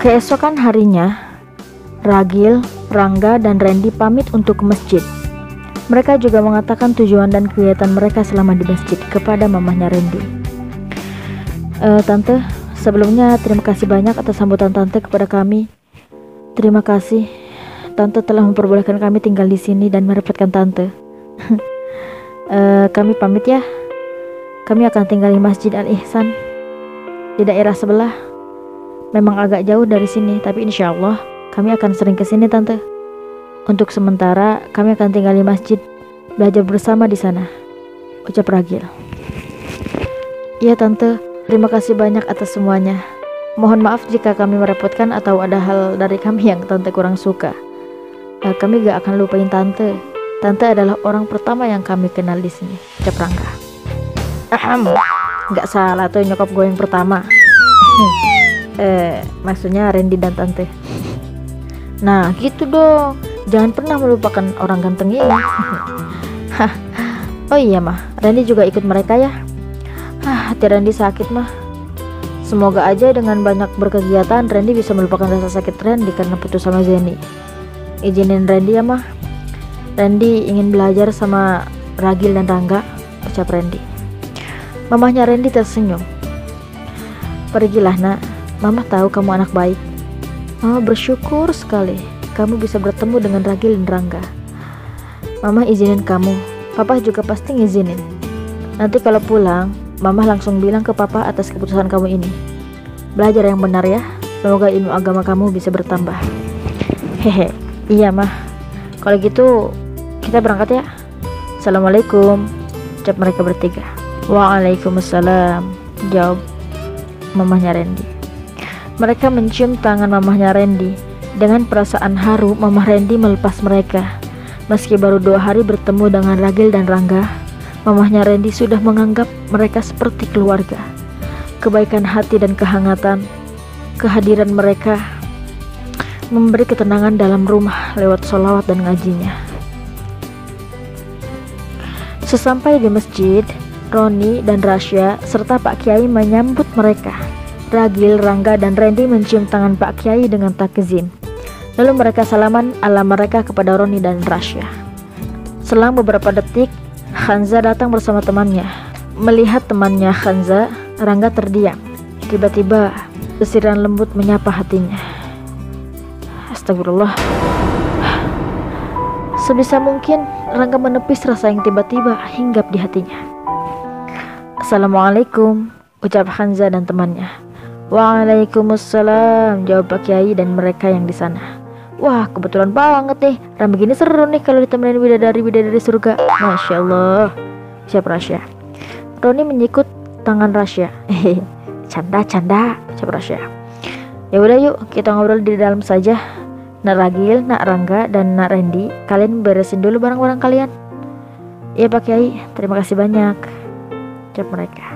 Keesokan harinya, Ragil, Rangga, dan Randy pamit untuk ke masjid. Mereka juga mengatakan tujuan dan kegiatan mereka selama di masjid kepada mamahnya Randy. Tante, sebelumnya terima kasih banyak atas sambutan Tante kepada kami. Terima kasih, Tante telah memperbolehkan kami tinggal di sini dan merepotkan Tante. Kami pamit ya. Kami akan tinggal di Masjid Al-Ihsan di daerah sebelah. Memang agak jauh dari sini, tapi insya Allah kami akan sering ke sini, Tante. Untuk sementara kami akan tinggal di masjid, belajar bersama di sana, ucap Ragil. Iya Tante, terima kasih banyak atas semuanya. Mohon maaf jika kami merepotkan atau ada hal dari kami yang Tante kurang suka. Kami gak akan lupain Tante. Tante adalah orang pertama yang kami kenal di sini, ucap Rangga. Gak salah tuh, nyokap gue yang pertama. Maksudnya Randy dan Tante. Nah gitu dong, jangan pernah melupakan orang ganteng ini. Oh iya mah, Randy juga ikut mereka ya. Hati Randy sakit mah. Semoga aja dengan banyak berkegiatan Randy bisa melupakan rasa sakit Randy karena putus sama Zeni. Izinin Randy ya mah. Randy ingin belajar sama Ragil dan Rangga, ucap Randy. Mamahnya Randy tersenyum. Pergilah nak, Mama tahu kamu anak baik. Mama bersyukur sekali kamu bisa bertemu dengan Ragil dan Rangga. Mama izinin kamu, Papa juga pasti ngizinin. Nanti kalau pulang, Mama langsung bilang ke Papa atas keputusan kamu ini. Belajar yang benar ya, semoga ilmu agama kamu bisa bertambah. Hehe, iya mah. Kalau gitu, kita berangkat ya. Assalamualaikum, ucap mereka bertiga. Waalaikumsalam, jawab mamahnya Randy. Mereka mencium tangan mamahnya Randy. Dengan perasaan haru, mamah Randy melepas mereka. Meski baru 2 hari bertemu dengan Ragil dan Rangga, mamahnya Randy sudah menganggap mereka seperti keluarga. Kebaikan hati dan kehangatan, kehadiran mereka memberi ketenangan dalam rumah lewat sholawat dan ngajinya. Sesampai di masjid, Roni dan Rasya serta Pak Kiai menyambut mereka. Ragil, Rangga, dan Randy mencium tangan Pak Kiai dengan takzim. Lalu mereka salaman ala mereka kepada Roni dan Rasya. Selang beberapa detik, Hanza datang bersama temannya. Melihat temannya Hanza, Rangga terdiam. Tiba-tiba, desiran lembut menyapa hatinya. Astagfirullah. Sebisa mungkin, Rangga menepis rasa yang tiba-tiba hinggap di hatinya. Assalamualaikum, ucap Hanza dan temannya. Waalaikumsalam, jawab Pak Kiai dan mereka yang di sana. Wah, kebetulan banget nih, rame gini seru nih kalau ditemenin bidadari-bidadari surga. Masya Allah, siap Rasya. Roni menyikut tangan Rasya. Canda, siap Rasya. Ya udah yuk, kita ngobrol di dalam saja. Nak Ragil, Nak Rangga, dan Nak Randy, kalian beresin dulu barang-barang kalian. Iya Pak Kiai, terima kasih banyak, ucap mereka.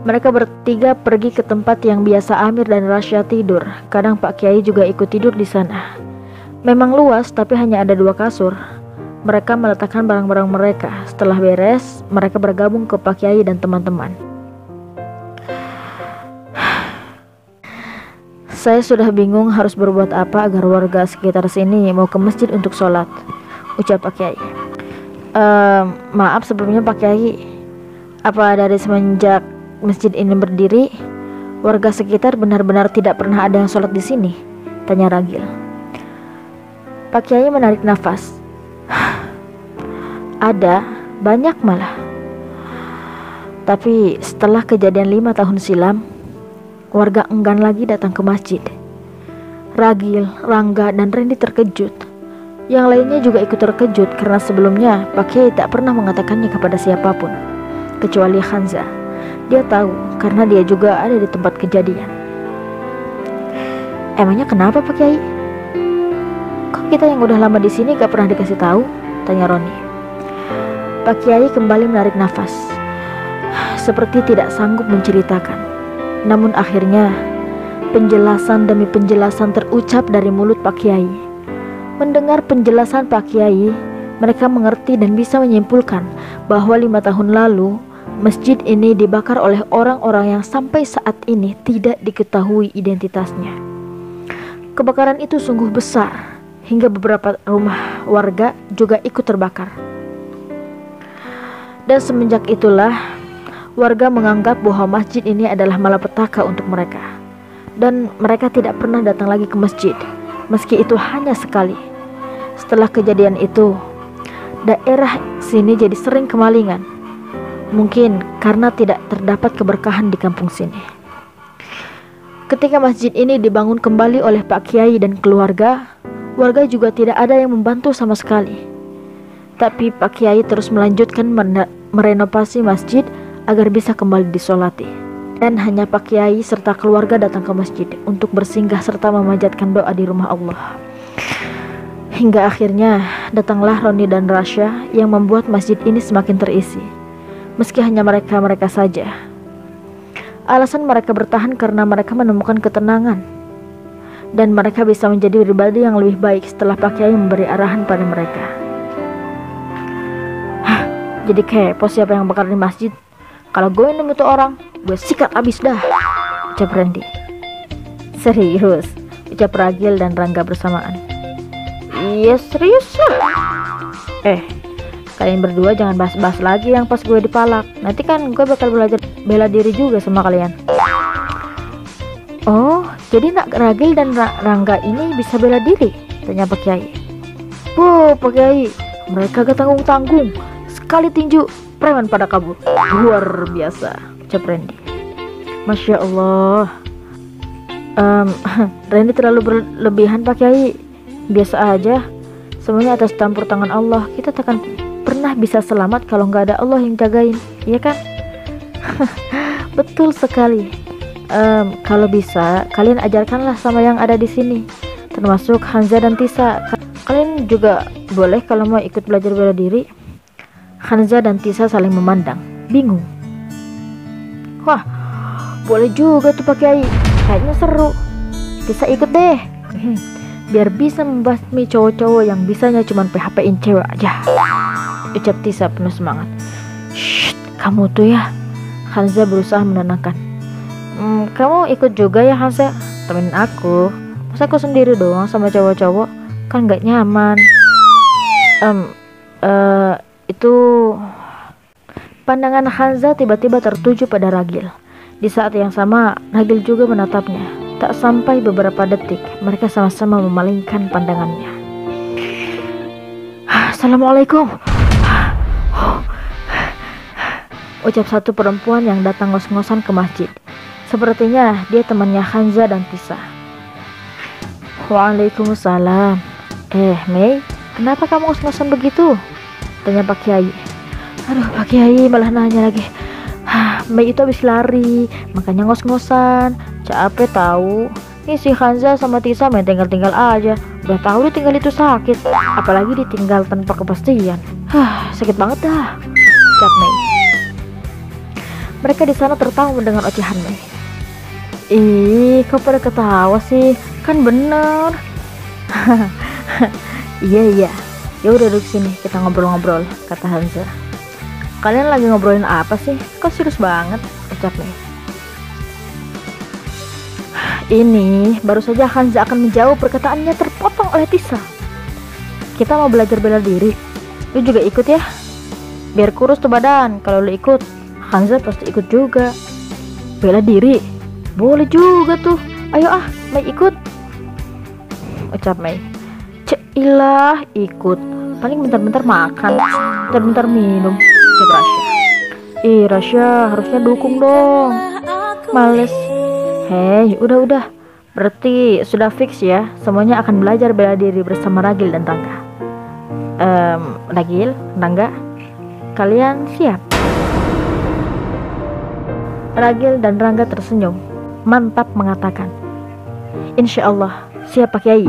Mereka bertiga pergi ke tempat yang biasa Amir dan Rasya tidur. Kadang Pak Kiai juga ikut tidur di sana. Memang luas, tapi hanya ada 2 kasur. Mereka meletakkan barang-barang mereka. Setelah beres, mereka bergabung ke Pak Kiai dan teman-teman. Saya sudah bingung harus berbuat apa agar warga sekitar sini mau ke masjid untuk sholat, ucap Pak Kiai. Maaf sebelumnya Pak Kiai, apa dari semenjak masjid ini berdiri, warga sekitar benar-benar tidak pernah ada yang sholat di sini? Tanya Ragil. Pak Kiai menarik nafas. Ada, banyak malah. Tapi setelah kejadian 5 tahun silam, warga enggan lagi datang ke masjid. Ragil, Rangga, dan Randy terkejut. Yang lainnya juga ikut terkejut karena sebelumnya Pak Kiai tak pernah mengatakannya kepada siapapun, kecuali Hanza. Dia tahu karena dia juga ada di tempat kejadian. Emangnya kenapa Pak Kiai? Kok kita yang udah lama di sini gak pernah dikasih tahu? Tanya Roni. Pak Kiai kembali menarik nafas, seperti tidak sanggup menceritakan. Namun akhirnya penjelasan demi penjelasan terucap dari mulut Pak Kiai. Mendengar penjelasan Pak Kiai, mereka mengerti dan bisa menyimpulkan bahwa 5 tahun lalu masjid ini dibakar oleh orang-orang yang sampai saat ini tidak diketahui identitasnya. Kebakaran itu sungguh besar, hingga beberapa rumah warga juga ikut terbakar. Dan semenjak itulah, warga menganggap bahwa masjid ini adalah malapetaka untuk mereka. Dan mereka tidak pernah datang lagi ke masjid, meski itu hanya sekali. Setelah kejadian itu, daerah sini jadi sering kemalingan. Mungkin karena tidak terdapat keberkahan di kampung sini. Ketika masjid ini dibangun kembali oleh Pak Kiai dan keluarga, warga juga tidak ada yang membantu sama sekali. Tapi Pak Kiai terus melanjutkan merenovasi masjid agar bisa kembali disolati. Dan hanya Pak Kiai serta keluarga datang ke masjid untuk bersinggah serta memanjatkan doa di rumah Allah. Hingga akhirnya datanglah Roni dan Rasya yang membuat masjid ini semakin terisi, meski hanya mereka-mereka saja. Alasan mereka bertahan karena mereka menemukan ketenangan, dan mereka bisa menjadi pribadi yang lebih baik setelah Pak Kiai memberi arahan pada mereka. Jadi kepo siapa yang bakar di masjid. Kalau gue nemu tuh orang, gue sikat abis dah, ucap Randy. Serius, ucap Ragil dan Rangga bersamaan. Iya serius lah. Kalian berdua jangan bahas-bahas lagi yang pas gue dipalak. Nanti kan gue bakal belajar bela diri juga sama kalian. Oh, jadi nak Ragil dan Rangga ini bisa bela diri? Tanya Pak Kiai. Pak Kiai, mereka gak tanggung-tanggung. Sekali tinju, preman pada kabur. Luar biasa, ucap Randy. Masya Allah. Randy terlalu berlebihan Pak Kiai. Biasa aja, semuanya atas campur tangan Allah. Kita takkan pernah bisa selamat kalau nggak ada Allah yang jagain, iya kan? Betul sekali. Kalau bisa, kalian ajarkanlah sama yang ada di sini, termasuk Hanza dan Tisa. Kalian juga boleh kalau mau ikut belajar bela diri. Hanza dan Tisa saling memandang, bingung. Wah, boleh juga tuh Pak Kiai. Kayaknya seru. Tisa ikut deh. Biar bisa membasmi cowok-cowok yang bisanya cuma PHP-in cewek aja, ucap Tisa penuh semangat. Shh, kamu tuh ya. Hanza berusaha menenangkan. Kamu ikut juga ya Hanza? Temenin aku. Masa aku sendiri doang sama cowok-cowok? Kan gak nyaman. Itu pandangan Hanza tiba-tiba tertuju pada Ragil. Di saat yang sama, Ragil juga menatapnya. Tak sampai beberapa detik, mereka sama-sama memalingkan pandangannya. Assalamualaikum, ucap satu perempuan yang datang ngos-ngosan ke masjid. Sepertinya dia temannya Hanza dan Tisa. Waalaikumsalam. Mei, kenapa kamu ngos-ngosan begitu? Tanya Pak Kiai. Aduh, Pak Kiai malah nanya lagi. Mei itu habis lari, makanya ngos-ngosan. Capek tahu. Nih si Hanza sama Tisa main tinggal-tinggal aja. Udah tahu ditinggal itu sakit, apalagi ditinggal tanpa kepastian. Sakit banget dah, ucap Mei. Mereka di sana tertawa mendengar ocehan Mei. Ih, kok pada ketawa sih? Kan bener. Iya. Ya udah duduk sini, kita ngobrol-ngobrol, kata Hanza. Kalian lagi ngobrolin apa sih? Kok serius banget? Ucap Mei. Ini baru saja Hanza akan menjawab, perkataannya terpotong oleh Tisa. Kita mau belajar bela diri. Lu juga ikut ya? Biar kurus tuh badan. Kalau lu ikut, Hanza pasti ikut juga. Bela diri? Boleh juga tuh. Ayo Mei ikut, ucap Mei. Ceilah, ikut. Paling bentar-bentar makan, bentar-bentar minum, ucap Rasya. Rasya harusnya dukung dong. Males. Hei, udah. Berarti sudah fix ya, semuanya akan belajar bela diri bersama Ragil dan Rangga. Ragil, Rangga, kalian siap? Ragil dan Rangga tersenyum, mantap mengatakan, Insya Allah, siap Pak Kiai.